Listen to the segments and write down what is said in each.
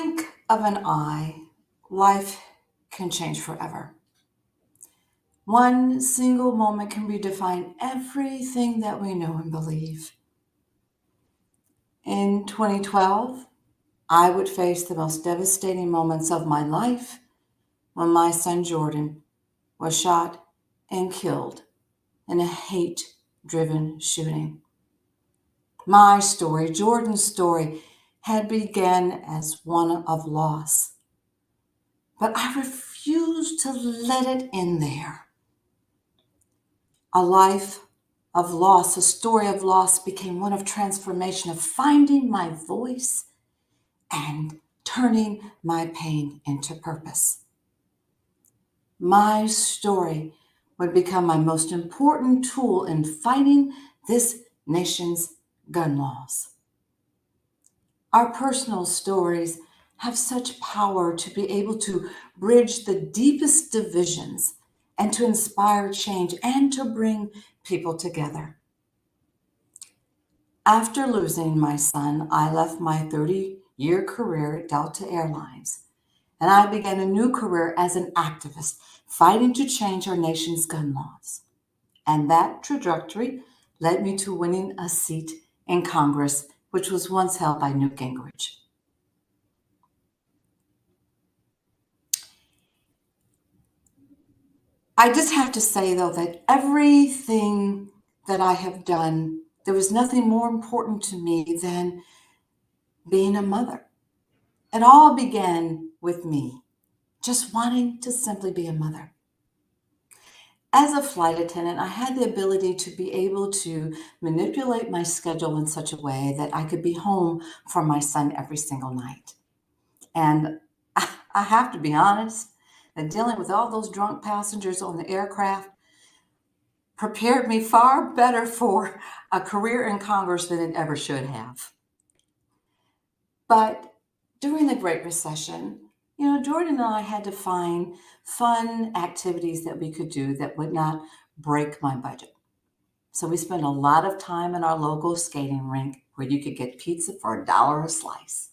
blink of an eye, life can change forever. One single moment can redefine everything that we know and believe. In 2012, I would face the most devastating moments of my life when my son Jordan was shot and killed in a hate-driven shooting. My story, Jordan's story, had begun as one of loss, but I refused to let it end there. A life of loss, a story of loss became one of transformation, of finding my voice and turning my pain into purpose. My story would become my most important tool in fighting this nation's gun laws. Our personal stories have such power to be able to bridge the deepest divisions and to inspire change and to bring people together. After losing my son, I left my 30-year career at Delta Airlines, and I began a new career as an activist, fighting to change our nation's gun laws. And that trajectory led me to winning a seat in Congress, which was once held by Newt Gingrich. I just have to say, though, that everything that I have done, there was nothing more important to me than being a mother. It all began with me just wanting to simply be a mother. As a flight attendant, I had the ability to be able to manipulate my schedule in such a way that I could be home for my son every single night. And I have to be honest, that dealing with all those drunk passengers on the aircraft prepared me far better for a career in Congress than it ever should have. But during the Great Recession, Jordan and I had to find fun activities that we could do that would not break my budget. So we spent a lot of time in our local skating rink where you could get pizza for $1 a slice.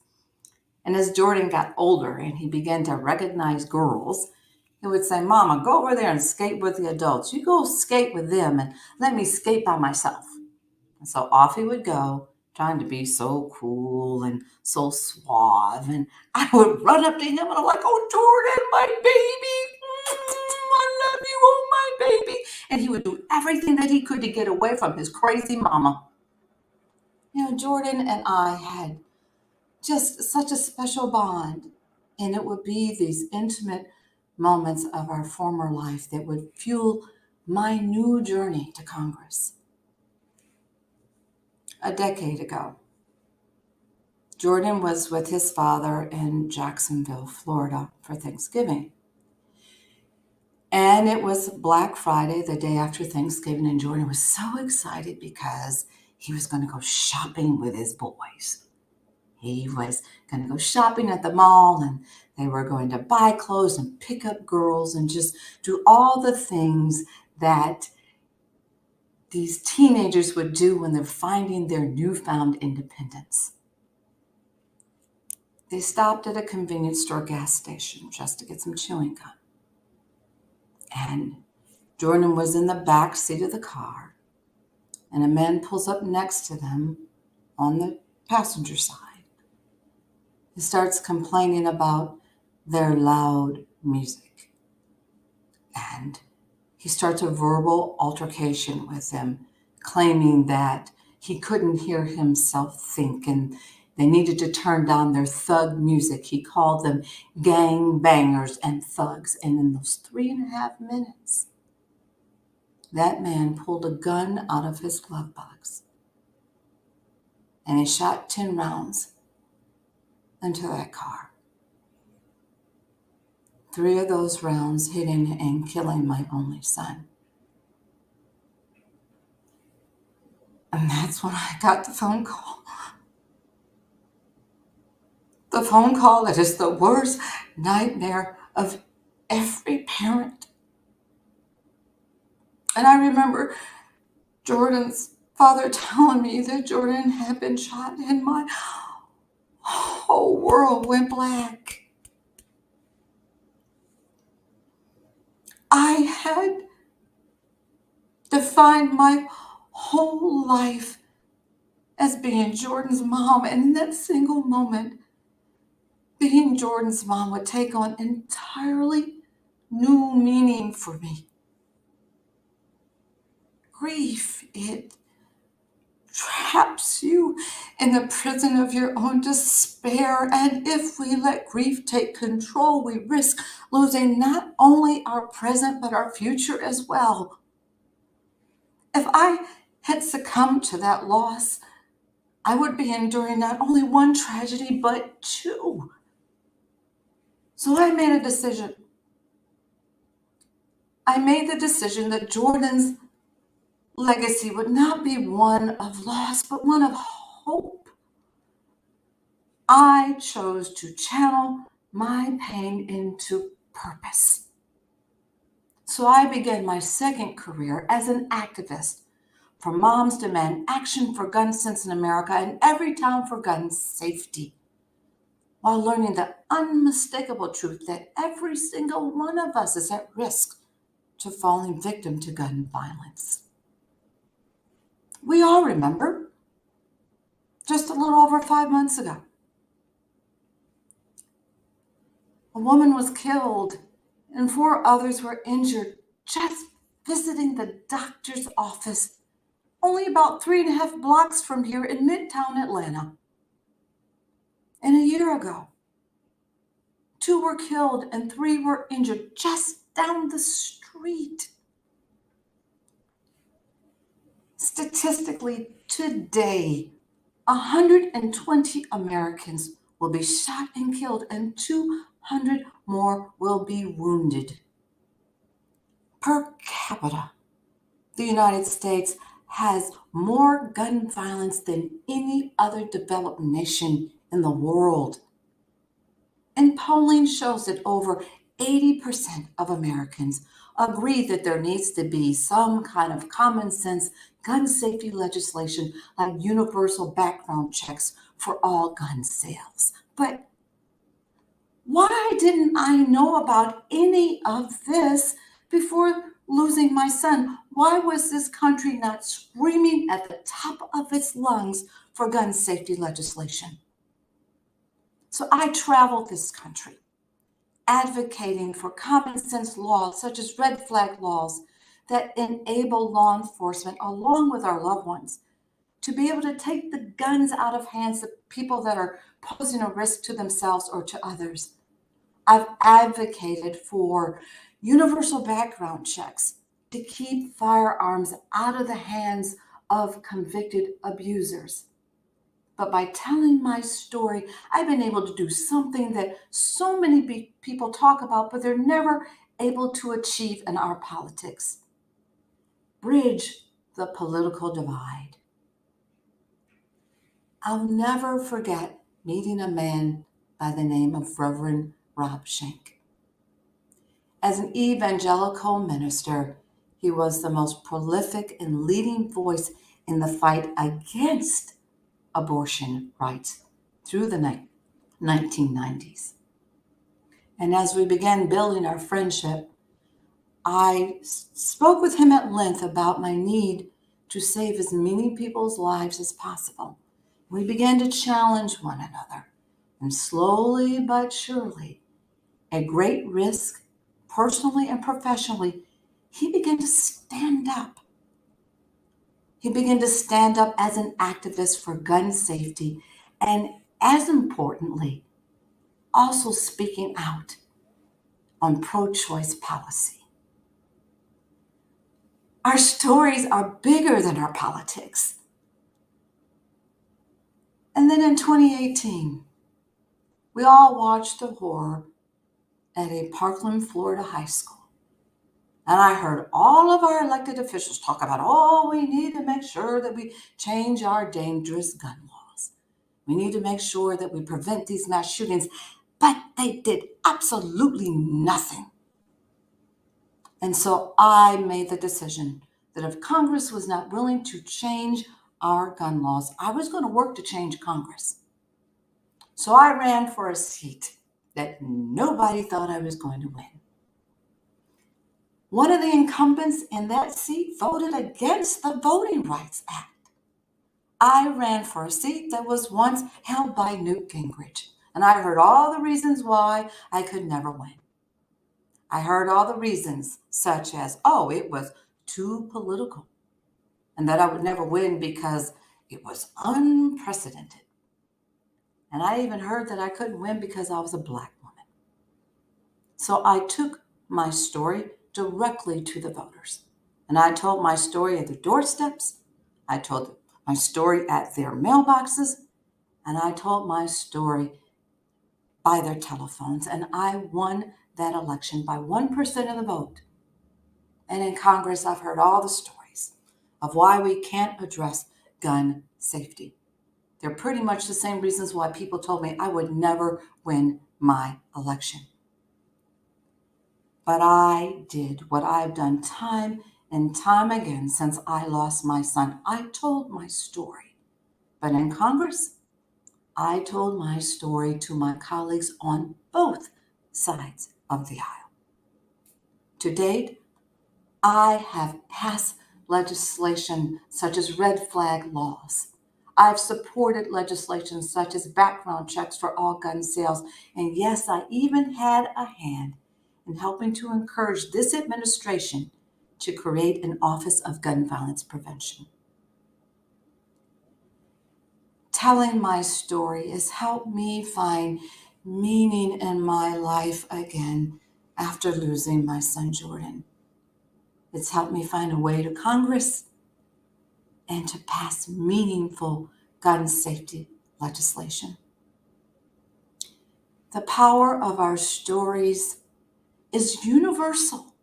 And as Jordan got older and he began to recognize girls, he would say, "Mama, go over there and skate with the adults. You go skate with them and let me skate by myself." And so off he would go, trying to be so cool and so suave. And I would run up to him and I'm like, "Oh, Jordan, my baby. I love you, oh, my baby." And he would do everything that he could to get away from his crazy mama. Jordan and I had just such a special bond. And it would be these intimate moments of our former life that would fuel my new journey to Congress. A decade ago, Jordan was with his father in Jacksonville, Florida for Thanksgiving. And it was Black Friday, the day after Thanksgiving, and Jordan was so excited because he was going to go shopping with his boys. He was going to go shopping at the mall, and they were going to buy clothes and pick up girls and just do all the things that these teenagers would do when they're finding their newfound independence. They stopped at a convenience store gas station just to get some chewing gum. And Jordan was in the back seat of the car, and a man pulls up next to them on the passenger side. He starts complaining about their loud music. And he starts a verbal altercation with them, claiming that he couldn't hear himself think and they needed to turn down their thug music. He called them gang bangers and thugs. And in those 3.5 minutes, that man pulled a gun out of his glove box and he shot 10 rounds into that car. 3 of those rounds hitting and killing my only son. And that's when I got the phone call. The phone call that is the worst nightmare of every parent. And I remember Jordan's father telling me that Jordan had been shot, and my whole world went black. I had defined my whole life as being Jordan's mom, and in that single moment, being Jordan's mom would take on entirely new meaning for me. Grief, it traps you in the prison of your own despair, and if we let grief take control, we risk losing not only our present but our future as well. If I had succumbed to that loss, I would be enduring not only one tragedy but two. So I made a decision. I made the decision that Jordan's legacy would not be one of loss, but one of hope. I chose to channel my pain into purpose. So I began my second career as an activist for Moms Demand Action for Gun Sense in America and Everytown for Gun Safety, while learning the unmistakable truth that every single one of us is at risk to falling victim to gun violence. We all remember, just a little over 5 months ago, a woman was killed and 4 others were injured just visiting the doctor's office only about 3.5 blocks from here in Midtown Atlanta. And a year ago, 2 were killed and 3 were injured just down the street. Statistically, today, 120 Americans will be shot and killed, and 200 more will be wounded. Per capita, the United States has more gun violence than any other developed nation in the world. And polling shows that over 80% of Americans agree that there needs to be some kind of common sense gun safety legislation like universal background checks for all gun sales. But why didn't I know about any of this before losing my son? Why was this country not screaming at the top of its lungs for gun safety legislation? So I traveled this country advocating for common sense laws such as red flag laws that enable law enforcement, along with our loved ones, to be able to take the guns out of hands of people that are posing a risk to themselves or to others. I've advocated for universal background checks to keep firearms out of the hands of convicted abusers. But by telling my story, I've been able to do something that so many people talk about, but they're never able to achieve in our politics. Bridge the political divide. I'll never forget meeting a man by the name of Reverend Rob Schenck. As an evangelical minister, he was the most prolific and leading voice in the fight against abortion rights through the 1990s. And as we began building our friendship, I spoke with him at length about my need to save as many people's lives as possible. We began to challenge one another, and slowly but surely, at great risk, personally and professionally, he began to stand up. He began to stand up as an activist for gun safety, and as importantly, also speaking out on pro-choice policy. Our stories are bigger than our politics. And then in 2018, we all watched the horror at a Parkland, Florida high school. And I heard all of our elected officials talk about, oh, we need to make sure that we change our dangerous gun laws. We need to make sure that we prevent these mass shootings. But they did absolutely nothing. And so I made the decision that if Congress was not willing to change our gun laws, I was going to work to change Congress. So I ran for a seat that nobody thought I was going to win. One of the incumbents in that seat voted against the Voting Rights Act. I ran for a seat that was once held by Newt Gingrich, and I heard all the reasons why I could never win. I heard all the reasons, such as, it was too political, and that I would never win because it was unprecedented. And I even heard that I couldn't win because I was a Black woman. So I took my story directly to the voters. And I told my story at their doorsteps. I told my story at their mailboxes. And I told my story by their telephones. And I won that election by 1% of the vote. And in Congress, I've heard all the stories of why we can't address gun safety. They're pretty much the same reasons why people told me I would never win my election. But I did what I've done time and time again since I lost my son. I told my story. But in Congress, I told my story to my colleagues on both sides of the aisle. To date, I have passed legislation such as red flag laws. I've supported legislation such as background checks for all gun sales. And yes, I even had a hand in helping to encourage this administration to create an Office of Gun Violence Prevention. Telling my story has helped me find meaning in my life again after losing my son Jordan. It's helped me find a way to Congress and to pass meaningful gun safety legislation. The power of our stories is universal,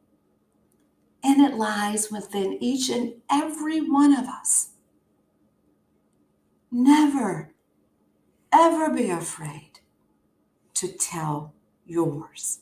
and it lies within each and every one of us. Never, ever be afraid to tell yours.